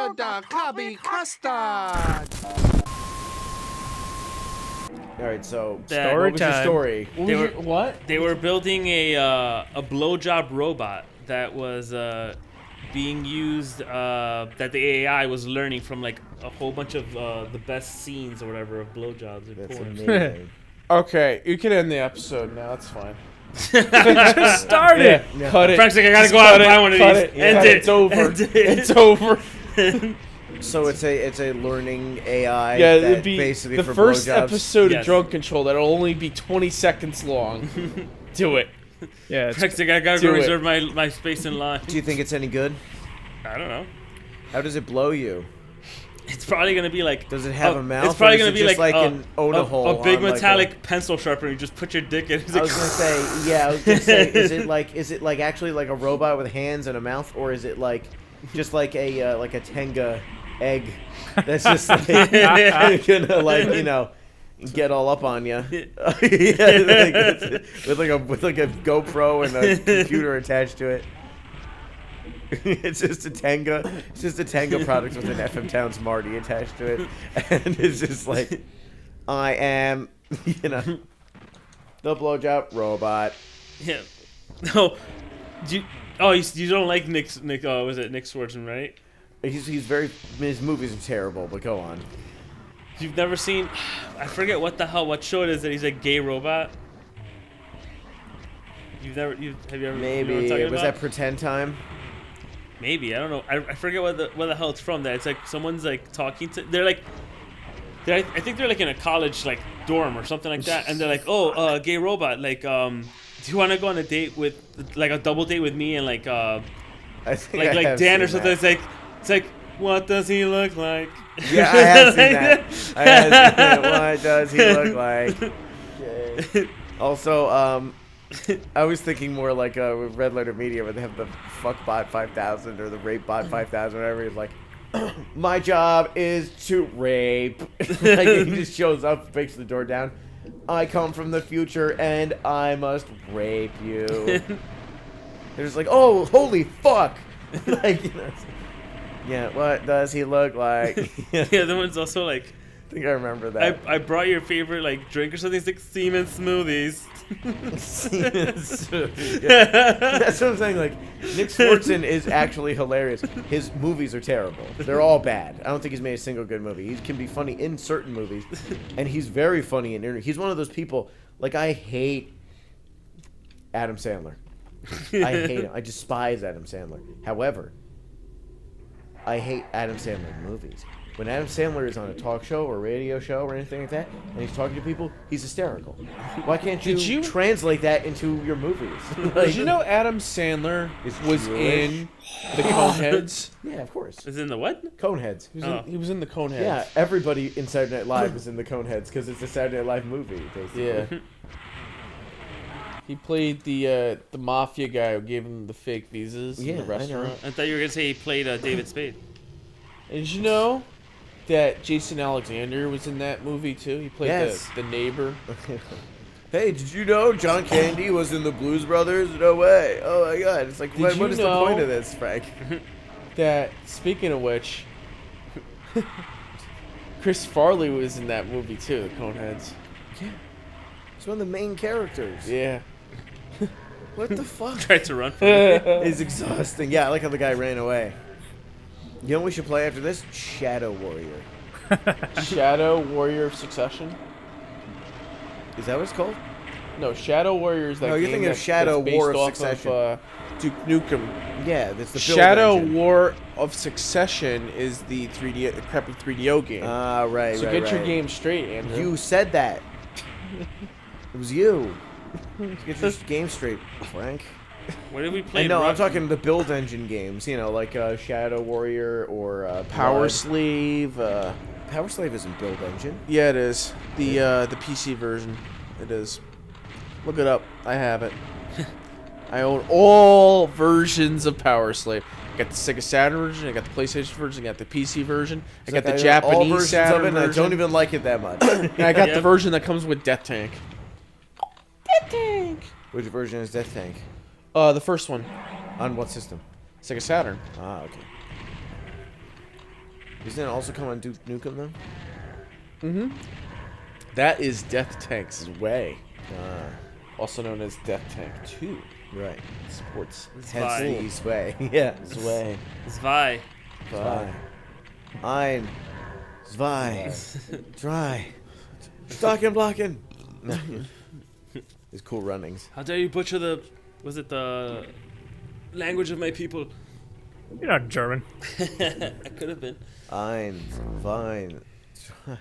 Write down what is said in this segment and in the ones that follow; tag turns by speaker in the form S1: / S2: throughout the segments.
S1: the cubby custard.
S2: All right, so
S3: Story
S2: what was your
S3: time.
S2: story?
S3: What?
S4: They were building a blowjob robot that was being used that the AI was learning from like a whole bunch of the best scenes or whatever of blowjobs and
S2: That's
S4: porn.
S2: amazing.
S1: Okay, you can end the episode now. It's fine.
S3: Just started.
S2: Yeah.
S1: Cut it.
S4: Frank's like, I gotta go out and buy one of
S1: Cut
S4: these.
S1: it.
S4: End
S1: Cut
S4: it.
S1: It's over.
S4: End it.
S1: It's over.
S2: So it's a learning AI.
S1: Yeah,
S2: that
S1: it'd be
S2: basically
S1: the
S2: for
S1: first
S2: blowjobs.
S1: episode
S4: Yes.
S1: of Drunk Control that'll only be 20 seconds long. Do it.
S3: Yeah.
S4: Frank's like, I gotta
S1: Do
S4: go
S1: it.
S4: reserve my space in line.
S2: Do you think it's any good?
S4: I don't know.
S2: How does it blow you?
S4: It's probably gonna be like.
S2: Does it have a mouth?
S4: It's probably
S2: or is
S4: gonna
S2: it
S4: be
S2: just
S4: like,
S2: an Oda hole.
S4: a big
S2: on, like,
S4: metallic pencil sharpener. You just put your dick in. It's
S2: I
S4: like,
S2: was gonna say, yeah. I was gonna say, is it like actually like a robot with hands and a mouth, or is it like just like a Tenga egg that's just like gonna like get all up on you? with like a GoPro and a computer attached to it. It's just a Tenga. It's just a Tenga product with an FM Towns Marty attached to it, and it's just like, I am, the blowjob robot.
S4: yeah. No. You don't like Nick? Was it Nick Swartzen, right?
S2: He's his movies are terrible, but go on.
S4: You've never seen? I forget what show it is that he's a gay robot. Have you ever?
S2: Maybe
S4: You know what I'm talking
S2: was
S4: about?
S2: that Pretend Time?
S4: Maybe, I don't know. I forget what the hell it's from. That it's like someone's like talking to. They're like. I think they're like in a college like dorm or something like that, and they're like, "Oh, gay robot, like, do you want to go on a date with like a double date with me and like
S2: I think I
S4: like
S2: have
S4: Dan or
S2: seen
S4: something?"
S2: that.
S4: It's like, what does he look like?
S2: Yeah, I have seen that. I have seen that. What does he look like? Okay. Also, I was thinking more like with Red Letter Media, where they have the Fuckbot 5000 or the Rapebot 5000, whatever. He's like, my job is to rape. Like, he just shows up, breaks the door down. I come from the future and I must rape you. They're just like, oh, holy fuck! Like, yeah, what does he look like?
S4: Yeah, the one's also like,
S2: I think I remember that.
S4: I brought your favorite like drink or something. It's like semen smoothies.
S2: Yeah. That's what I'm saying. Like, Nick Swartzen is actually hilarious. His movies are terrible. They're all bad. I don't think he's made a single good movie. He can be funny in certain movies, and he's very funny in interviews. He's one of those people. Like, I hate Adam Sandler. I hate him. I despise Adam Sandler. However, I hate Adam Sandler movies. When Adam Sandler is on a talk show or radio show or anything like that, and he's talking to people, he's hysterical. Why can't you translate that into your movies? Like,
S1: Did you know Adam Sandler was in the Coneheads?
S2: Yeah, of course.
S4: Is it in the what?
S2: Coneheads.
S1: He was in the Coneheads.
S2: Yeah, everybody in Saturday Night Live is in the Coneheads because it's a Saturday Night Live movie, basically.
S1: Yeah. He played the mafia guy who gave him the fake visas
S2: Yeah,
S1: in the restaurant.
S4: I thought you were gonna say he played David Spade.
S1: And did you know that Jason Alexander was in that movie too? He played
S2: Yes.
S1: the neighbor.
S2: Hey, did you know John Candy was in the Blues Brothers? No way. Oh my god. It's like, what
S1: you
S2: is the
S1: know-
S2: point of this, Frank?
S1: That, speaking of which, Chris Farley was in that movie too, the Coneheads.
S2: Yeah. He's one of the main characters.
S1: Yeah.
S2: What the fuck?
S4: Tried to run from it.
S2: It's exhausting. Yeah, I like how the guy ran away. You know what we should play after this? Shadow Warrior.
S1: Shadow Warrior of Succession?
S2: Is that what it's called?
S1: No, Shadow Warrior is that
S2: No, you're
S1: game
S2: thinking of
S1: that's
S2: Shadow
S1: based
S2: War of
S1: off
S2: Succession.
S1: Duke Nukem.
S2: Yeah, that's the build
S1: Shadow
S2: engine.
S1: War of Succession is the crappy 3DO game.
S2: Ah, right,
S1: So
S2: right,
S1: get your
S2: right.
S1: game straight, Andrew.
S2: You said that. It was you. Get your game straight, Frank.
S4: What did we play?
S2: No, I'm talking the build engine games. You know, like Shadow Warrior or
S1: Power
S2: Blood.
S1: Slave.
S2: Power Slave isn't build engine.
S1: Yeah, it is. The PC version. It is. Look it up. I have it. I own all versions of Power Slave. I got the Sega Saturn version. I got the PlayStation version. I got the PC version. I got the
S2: all
S1: Japanese
S2: versions
S1: Saturn
S2: of it, and
S1: version.
S2: I don't even like it that much.
S1: And I got
S4: Yeah.
S1: the version that comes with Death Tank. Death Tank.
S2: Which version is Death Tank?
S1: The first one.
S2: On what system?
S1: Sega Saturn.
S2: Ah, okay. Isn't it also come on Duke Nukem though?
S1: Mm-hmm. That is Death Tank's way,
S2: Ah,
S1: also known as Death Tank 2.
S2: right.
S1: Sports.
S2: Hence
S4: Zwei.
S2: the Zwei. Yeah.
S1: Zwei.
S4: Zwei.
S2: Zwei. Ein. Zwei. Drei. Stocking blocking. These cool runnings.
S4: How dare you butcher the language of my people?
S3: You're not German.
S4: I could have been.
S2: Ein. Wein. Drei.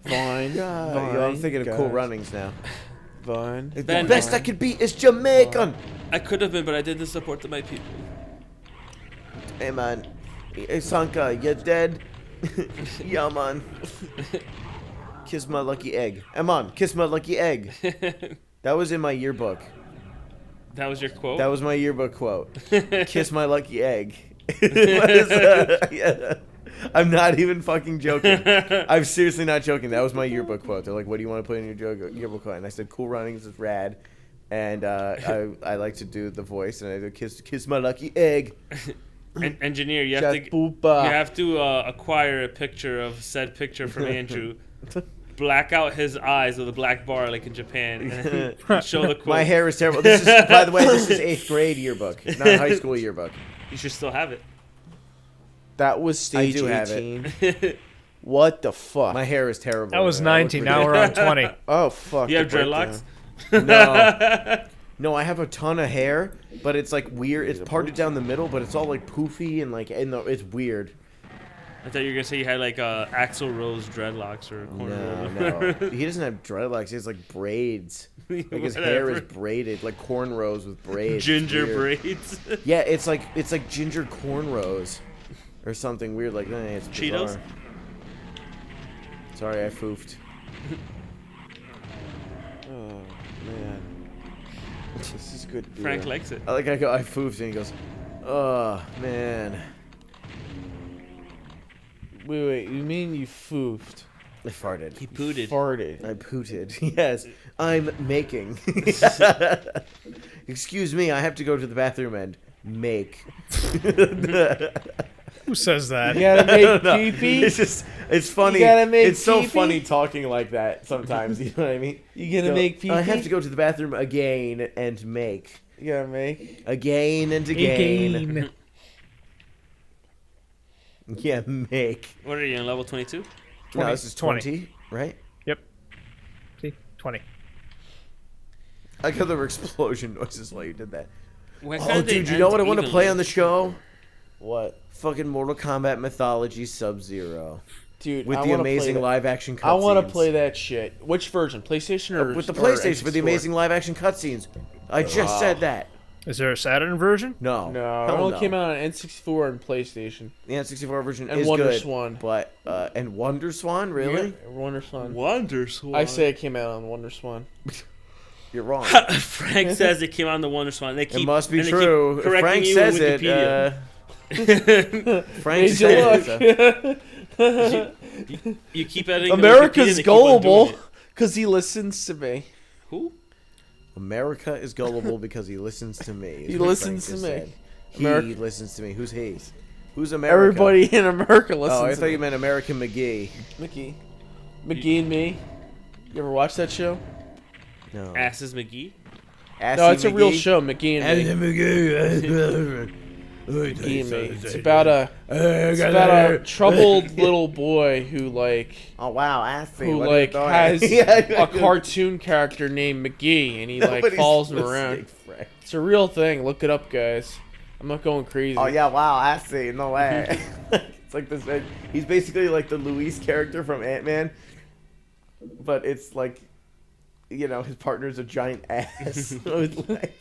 S1: Vine.
S2: Yo, I'm thinking of cool runnings now.
S1: Vine.
S2: The
S4: Ben.
S2: best I could be is Jamaican.
S4: I could have been, but I didn't support my people.
S2: Hey man, hey Sanka, you dead? Yeah man. Kiss my lucky egg. Hey man, kiss my lucky egg. That was in my yearbook.
S4: That was your quote?
S2: That was my yearbook quote. Kiss my lucky egg. Yeah. I'm not even fucking joking. I'm seriously not joking. That was my yearbook quote. They're like, "What do you want to put in your yearbook quote?" And I said, "Cool runnings is rad." And I like to do the voice, and I do kiss my lucky egg.
S4: Engineer, you have to acquire a picture of said picture from Andrew. Black out his eyes with a black bar like in Japan. And show the quote.
S2: My hair is terrible. This is, by the way, this is 8th grade yearbook, not high school yearbook.
S4: You should still have it.
S1: That was stage
S2: I do have
S1: 18. What the fuck?
S2: My hair is terrible.
S3: That was
S2: man. I look
S3: 19. Now we're on 20.
S1: Oh fuck.
S4: You have
S1: the breakdown.
S4: dreadlocks?
S2: No, I have a ton of hair, but it's like weird. It's parted down the middle, but it's all like poofy and like, it's weird.
S4: I thought you were going to say you had like Axl Rose dreadlocks or cornrows.
S2: No. He doesn't have dreadlocks. He has like braids. Like his hair is braided, like cornrows with braids.
S4: Ginger
S2: It's weird.
S4: braids.
S2: Yeah, it's like ginger cornrows, or something weird like that. It's bizarre.
S4: Cheetos?
S2: Sorry, I foofed.
S1: Oh man. This is good beer.
S4: Frank likes it.
S2: I go, I foofed, and he goes, "Oh man."
S1: Wait. You mean you foofed?
S2: I farted.
S4: He pooted.
S1: Farted.
S2: I pooted. Yes, I'm making. Excuse me, I have to go to the bathroom and make.
S3: Who says that?
S1: You gotta make pee-pee?
S2: It's funny.
S1: You gotta make
S2: it's so
S1: pee-pee?
S2: funny talking like that sometimes. You know what I mean?
S1: You gonna make pee-pee?
S2: I have to go to the bathroom again and make.
S1: You gotta make.
S2: Again and again.
S3: Again.
S2: Yeah, make.
S4: What are you on level 22?
S2: 20, no, this is 20, right?
S3: Yep. See? 20.
S2: I got there were explosion noises while you did that.
S4: When
S2: Oh,
S4: can't they
S2: dude, you
S4: end
S2: know what I want to play
S4: evenly?
S2: on the show?
S1: What?
S2: Fucking Mortal Kombat Mythology Sub-Zero.
S1: Dude,
S2: With
S1: I
S2: the
S1: wanna play
S2: amazing
S1: that.
S2: live-action cutscenes.
S1: I want to play that shit. Which version? PlayStation or
S2: With the
S1: or
S2: PlayStation for the
S1: N64?
S2: amazing live-action cutscenes. I just said that.
S3: Is there a Saturn version?
S2: No.
S1: No, it
S2: Hell
S1: only
S2: no.
S1: came out on N64 and PlayStation.
S2: The N64 version
S1: And
S2: is
S1: Wonder
S2: good.
S1: Swan.
S2: But, and Wonder Swan? Really?
S1: Yeah, Wonder Swan.
S4: Wonder Swan.
S1: I say it came out on Wonder Swan.
S2: You're wrong.
S4: Frank says it came on the Wonder Swan. They keep,
S2: It must be
S4: and they keep
S2: true. If
S4: correcting
S2: Frank
S4: you
S2: says
S4: in
S2: it.
S4: Wikipedia.
S2: Frank
S1: Made you
S2: says it.
S4: You keep editing. the Wikipedia and
S1: America's
S4: they keep on doing
S1: gullible
S4: it.
S1: because he listens to me.
S4: Who?
S2: America is gullible because he listens to me. is
S1: He
S2: what
S1: listens
S2: Frank
S1: to
S2: just
S1: me.
S2: said. He
S1: America-
S2: listens to me. Who's he? Who's America?
S1: Everybody in America listens
S2: Oh, I
S1: to
S2: thought
S1: me.
S2: you meant American McGee.
S1: Mickey. McGee and me. You ever watch that show?
S2: No.
S4: Asses McGee.
S1: No, it's a real show, McGee and me.
S2: McGee.
S1: McGee and me. It's about a troubled little boy who
S2: Oh wow, I see.
S1: who
S2: What are you doing?
S1: has
S2: Yeah,
S1: a cartoon character named McGee, and he
S2: Nobody's
S1: follows him
S2: listening,
S1: around.
S2: Frank.
S1: It's a real thing. Look it up, guys. I'm not going crazy.
S2: Oh yeah, wow, I see. No way. It's like this. He's basically like the Luis character from Ant-Man, but it's like, his partner's a giant ass. With legs.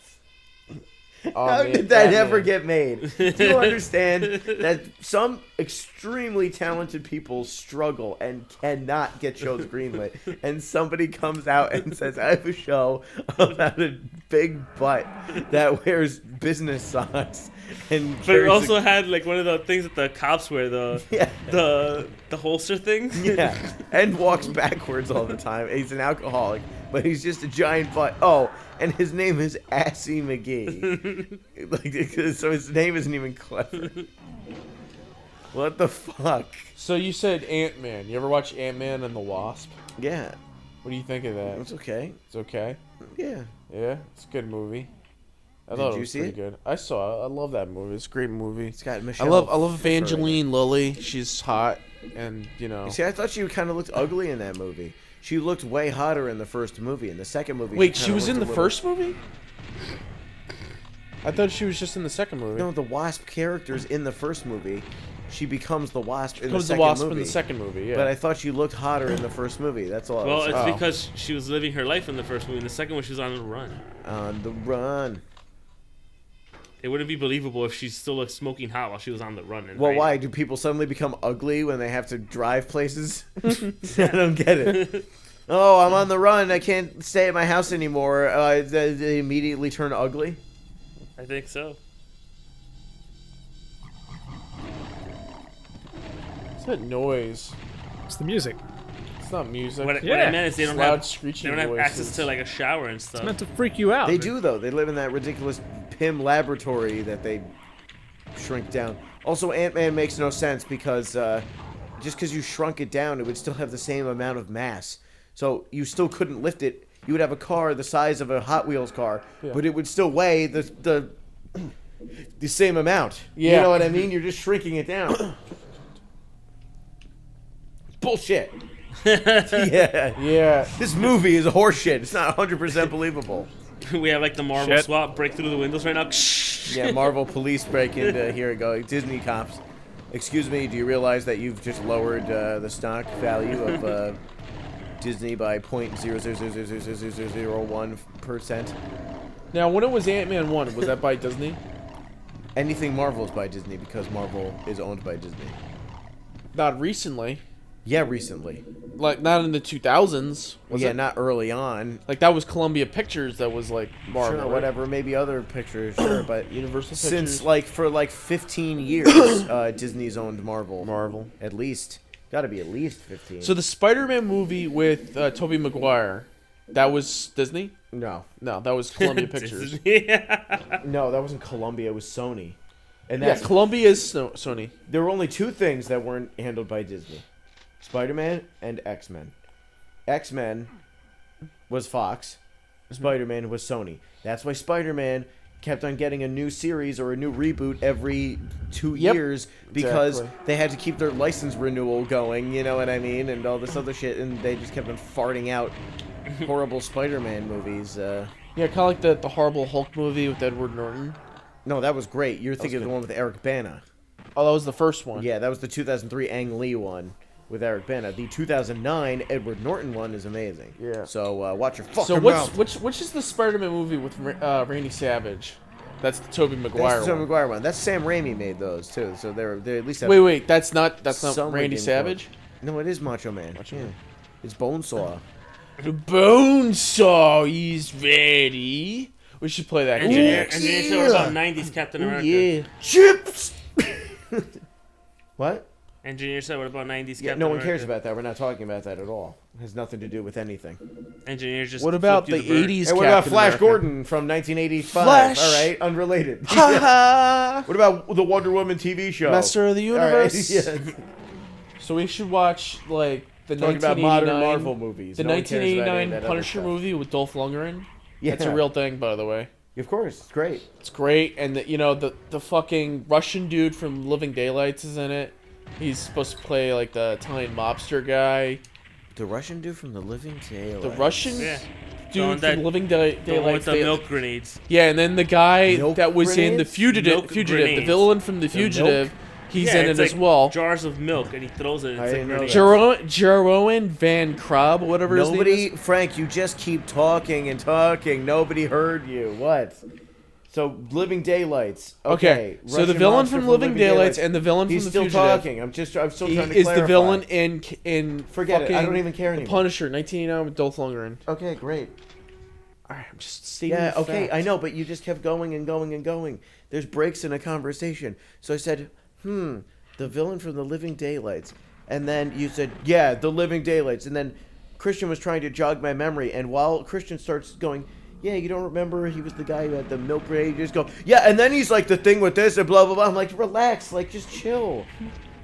S1: Oh,
S2: How
S1: man,
S2: did that
S1: Batman.
S2: ever get made? Do you understand that some extremely talented people struggle and cannot get shows greenlit, and somebody comes out and says, "I have a show about a big butt that wears business socks," and
S4: But it
S2: carries
S4: also had like one of the things that the cops wear,
S2: Yeah.
S4: the holster thing.
S2: yeah, and walks backwards all the time. He's an alcoholic, but he's just a giant butt. Oh, and his name is Assy McGee. So his name isn't even clever. What the fuck?
S1: So you said Ant-Man. You ever watch Ant-Man and the Wasp?
S2: Yeah,
S1: What do you think of that?
S2: it's okay.
S1: It's okay.
S2: Yeah.
S1: Yeah, it's a good movie. I
S2: Did
S1: thought it
S2: you
S1: was
S2: see
S1: pretty
S2: it?
S1: good. I saw it. I love that movie. It's a great movie.
S2: It's got
S1: I
S2: Michelle.
S1: love
S2: Pfeiffer in it.
S1: Evangeline Lilly. She's hot, and you know.
S2: See, I thought she kind of looked ugly in that movie. She looked way hotter in the first movie. In the second movie,
S1: Wait, she
S2: kinda
S1: was in the
S2: looked a little-
S1: first movie? I thought she was just in the second movie.
S2: No, the Wasp character's in the first movie. She becomes the Wasp in the
S1: Becomes the
S2: second
S1: Wasp
S2: movie.
S1: in the second movie. Yeah.
S2: But I thought she looked hotter in the first movie. That's all. I
S4: Well,
S2: was
S4: it's
S2: saying.
S4: because she was living her life in the first movie. In the second one, she was on the run.
S2: On the run.
S4: It wouldn't be believable if she still looked smoking hot while she was on the run. And
S2: Well,
S4: right-
S2: why do people suddenly become ugly when they have to drive places? I don't get it. Oh, I'm on the run. I can't stay at my house anymore. They immediately turn ugly.
S4: I think so.
S1: What's that noise?
S3: It's the music.
S1: It's not music.
S4: What I
S3: Yeah.
S4: meant is they don't
S1: Loud
S4: have
S1: screeching
S4: they don't have
S1: voices.
S4: access to like a shower and
S3: It's
S4: stuff.
S3: meant to freak you out.
S2: They do though. They live in that ridiculous Pym laboratory that they shrink down. Also, Ant-Man makes no sense because just because you shrunk it down, it would still have the same amount of mass. So you still couldn't lift it. You would have a car the size of a Hot Wheels car,
S1: Yeah.
S2: but it would still weigh the same amount. You
S1: Yeah.
S2: know what I mean? You're just shrinking it down. Bullshit. Yeah.
S1: Yeah.
S2: This movie is a horseshit. It's not 100% believable.
S4: We have like the Marvel
S3: Shit.
S4: SWAT break through the windows right now.
S2: Yeah, Marvel police break into here we go. Disney cops. Excuse me, do you realize that you've just lowered the stock value of Disney by 0.0000001%?
S1: Now, when it was Ant-Man 1, was that by Disney?
S2: Anything Marvel is by Disney because Marvel is owned by Disney.
S1: Not recently.
S2: Yeah, recently.
S1: Like, not in the 2000s. Was
S2: Yeah,
S1: it?
S2: not early on.
S1: Like, that was Columbia Pictures that was, like, Marvel.
S2: Sure,
S1: right?
S2: whatever, maybe other pictures, sure, but
S1: Universal Pictures.
S2: since for 15 years, Disney's owned Marvel.
S1: Marvel.
S2: At least. Got to be at least 15.
S1: So the Spider-Man movie with Tobey Maguire, that was Disney?
S2: no.
S1: No, that was Columbia Pictures.
S4: Yeah.
S2: No, that wasn't Columbia, it was Sony. And
S1: Yeah,
S2: that's
S1: Columbia is Sony.
S2: there were only two things that weren't handled by Disney. Spider-Man and X-Men. X-Men was Fox. Spider-Man was Sony. That's why Spider-Man kept on getting a new series or a new reboot every 2
S1: Yep.
S2: years because
S1: Exactly.
S2: they had to keep their license renewal going, you know what I mean, and all this other shit, and they just kept on farting out horrible Spider-Man movies.
S1: Yeah, kind of like the horrible Hulk movie with Edward Norton.
S2: No, that was great. You're thinking of the
S1: good.
S2: one with Eric Bana.
S1: Oh, that was the first one.
S2: Yeah, that was the 2003 Ang Lee one with Eric Bana. The 2009 Edward Norton one is amazing.
S1: Yeah.
S2: So watch your fucking
S1: So
S2: mouth.
S1: which is the Spider-Man movie with Randy Savage? That's the Tobey Maguire
S2: That's the Tobey
S1: one.
S2: Maguire one. That's Sam Raimi made those too. So they're at least have
S1: Wait, that's not
S2: some
S1: Randy
S2: redeeming
S1: Savage?
S2: qualities. No, it is Macho Man.
S1: Macho
S2: yeah.
S1: Man.
S2: It's Bonesaw.
S1: The Bonesaw is ready. We should play that.
S4: Engineer
S1: next.
S4: said what about 90s Captain America?
S1: Yeah.
S2: Chips. What?
S4: Engineer said what about 90s
S2: Yeah,
S4: Captain
S2: no one
S4: America?
S2: cares about that. We're not talking about that at all. It has nothing to do with anything.
S4: Engineers just
S1: What about
S4: flipped
S1: the
S4: you bird.
S1: 80s
S2: Hey, what about
S1: Captain
S2: Flash
S1: America?
S2: Gordon from 1985?
S1: Flash.
S2: All right, unrelated.
S1: Ha ha!
S2: What about the Wonder Woman TV show?
S1: Master of the
S2: All right,
S1: Universe.
S2: yeah.
S1: So we should watch like the
S2: Talking about modern
S1: 1989
S2: Marvel movies.
S1: The
S2: No one cares about any of
S1: 1989
S2: that other
S1: Punisher
S2: stuff.
S1: movie with Dolph Lundgren.
S2: Yeah.
S1: That's a real thing, by the way.
S2: Of course, it's great.
S1: It's great, and the fucking Russian dude from Living Daylights is in it. He's supposed to play like the Italian mobster guy.
S2: The Russian dude from the Living Daylights.
S1: The Russian
S4: Yeah.
S1: dude
S4: one
S1: from
S4: that-
S1: Living
S4: The one
S1: Daylights.
S4: with the milk grenades.
S1: Yeah, and then the guy
S2: Milk
S1: that was in the
S2: grenades?
S1: Fugitive,
S4: Milk
S1: the
S4: grenades.
S1: villain from the Fugitive, he's
S4: Yeah,
S1: in it
S4: it's
S1: as
S4: like
S1: well.
S4: Jars of milk, and he throws it. And
S2: I
S4: it's a
S2: didn't know
S4: grenade.
S2: that.
S1: Jeroen Van Krab, whatever his name
S2: Nobody,
S1: is.
S2: Frank, you just keep talking and talking. Nobody heard you. What? So, Living Daylights.
S1: Okay, so the
S2: Russian
S1: villain
S2: monster
S1: from Living Daylights and the villain
S2: He's
S1: from the
S2: still
S1: Fugitive.
S2: talking. I'm still
S1: He
S2: trying to
S1: is
S2: clarify.
S1: the villain in
S2: Forget it. I
S1: fucking
S2: don't even care
S1: The
S2: anymore.
S1: Punisher, 1989 with Dolph Lundgren.
S2: Okay, great.
S1: Alright, I'm just stating
S2: Yeah,
S1: the
S2: okay,
S1: fact.
S2: I know, but you just kept going and going and going. There's breaks in a conversation. So I said, the villain from the Living Daylights. And then you said, yeah, the Living Daylights. And then Christian was trying to jog my memory. And while Christian starts going, yeah, you don't remember he was the guy who had the milk grenade? You just go, yeah, and then he's like the thing with this and blah, blah, blah. I'm like, relax, like, just chill.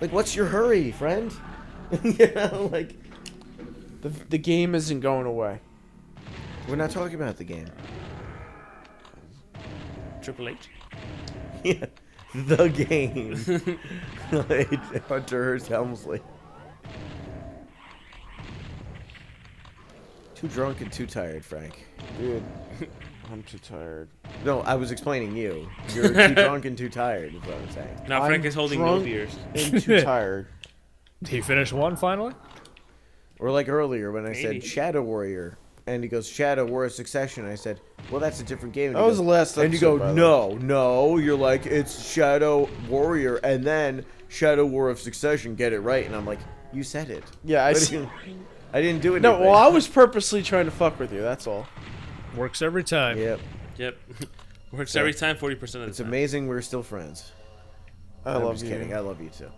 S2: Like, what's your hurry, friend? You know, like,
S1: The game isn't going away.
S2: we're not talking about the game.
S4: Triple H.
S2: Yeah, the game. Hunter Hearst Helmsley. Too drunk and too tired, Frank.
S1: Dude, I'm too tired.
S2: No, I was explaining you. You're too drunk and too tired, is what I'm saying.
S4: Now Frank
S1: I'm
S4: is holding no
S1: drunk
S4: beers.
S1: and too tired.
S3: Did he finish one finally?
S2: Or like earlier when I
S4: Maybe.
S2: said Shadow Warrior, and he goes, Shadow War of Succession. I said, well, that's a different game. And
S1: That
S2: he
S1: was
S2: goes,
S1: the last
S2: and you go,
S1: episode, by the way.
S2: no. You're like, it's Shadow Warrior, and then Shadow War of Succession. Get it right. And I'm like, you said it.
S1: Yeah, I
S2: But
S1: see.
S2: I didn't do it.
S1: No, well, I was purposely trying to fuck with you. That's all.
S3: Works every time.
S2: Yep.
S4: Yep. Works every time, 40% of the
S2: It's
S4: time.
S2: amazing we're still friends.
S1: I
S2: I'm
S1: love
S2: just
S1: you.
S2: kidding. I love you too.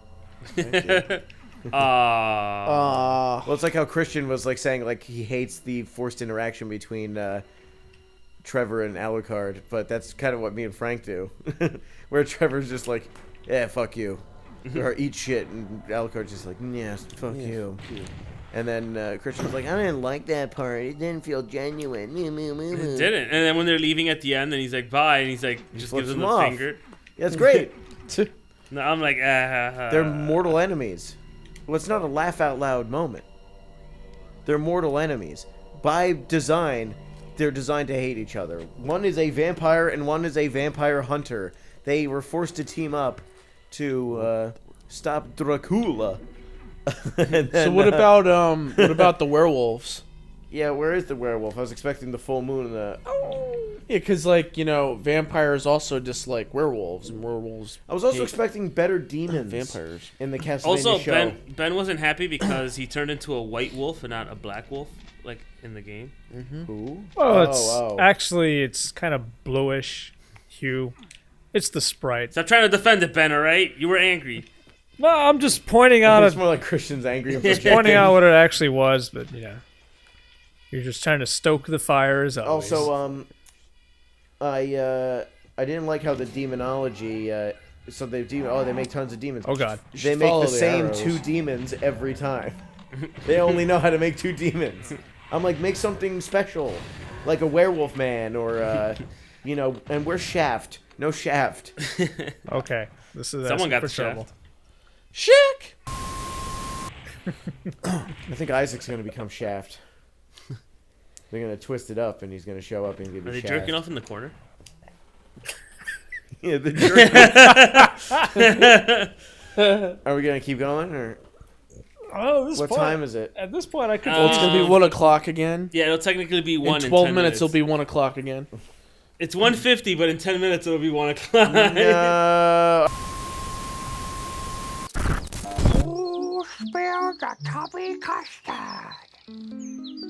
S4: Ah.
S2: Well, it's like how Christian was like saying like he hates the forced interaction between Trevor and Alucard, but that's kind of what me and Frank do, where Trevor's just like, yeah, fuck you, or eat shit, and Alucard's just like, yes, fuck you. And then Christian was like, I didn't like that part. It didn't feel genuine.
S4: It didn't. And then when they're leaving at the end, and he's like, bye, and he's like, just
S2: flips
S4: gives him
S2: him
S4: the
S2: off.
S4: finger.
S2: Yeah, it's great.
S4: No, I'm like,
S2: They're mortal enemies. Well, it's not a laugh out loud moment. They're mortal enemies. By design, they're designed to hate each other. One is a vampire and one is a vampire hunter. They were forced to team up to stop Dracula. And then,
S1: So what about the werewolves?
S2: Yeah, where is the werewolf? I was expecting the full moon and the...
S1: Yeah, because, like, you know, vampires also dislike werewolves, and werewolves
S2: I was also
S1: hate
S2: expecting better demons.
S1: vampires.
S2: In the Castlevania
S4: Also,
S2: show.
S4: Ben wasn't happy because he turned into a white wolf and not a black wolf, like in the game.
S2: Who?
S3: Well, it's kind of bluish hue. It's the sprite.
S4: Stop trying to defend it, Ben. All right, you were angry.
S3: No, I'm just pointing out
S2: It's
S3: it.
S2: more like Christian's angry and
S3: Just
S2: projecting.
S3: pointing out what it actually was, but yeah, you're just trying to stoke the fire as always.
S2: Also, I didn't like how the demonology. So they make tons of demons.
S3: Oh god,
S2: They make
S1: follow
S2: the
S1: the
S2: same
S1: arrows.
S2: 2 demons every time. They only know how to make 2 demons. I'm like, make something special, like a werewolf man, or you know. And where's Shaft? No Shaft.
S3: okay, this is
S4: Someone
S3: asking
S4: got
S3: for
S4: the
S3: trouble.
S4: shaft.
S1: Shaq!
S2: I think Isaac's gonna become Shaft. They're gonna twist it up, and he's gonna show up and give you
S4: Are they
S2: Shaft.
S4: jerking off in the corner?
S2: Yeah, the jerk. Are we gonna keep going, or
S3: Oh, this
S2: what
S3: point,
S2: time is it?
S3: At this point, I could.
S1: Well, it's going to be 1 o'clock again.
S4: Yeah, it'll technically be one
S1: In 12
S4: 10
S1: minutes, it'll be 1 o'clock again.
S4: It's 1:50, but in 10 minutes it'll be 1 o'clock.
S2: No.
S5: Who spilled the toffee custard?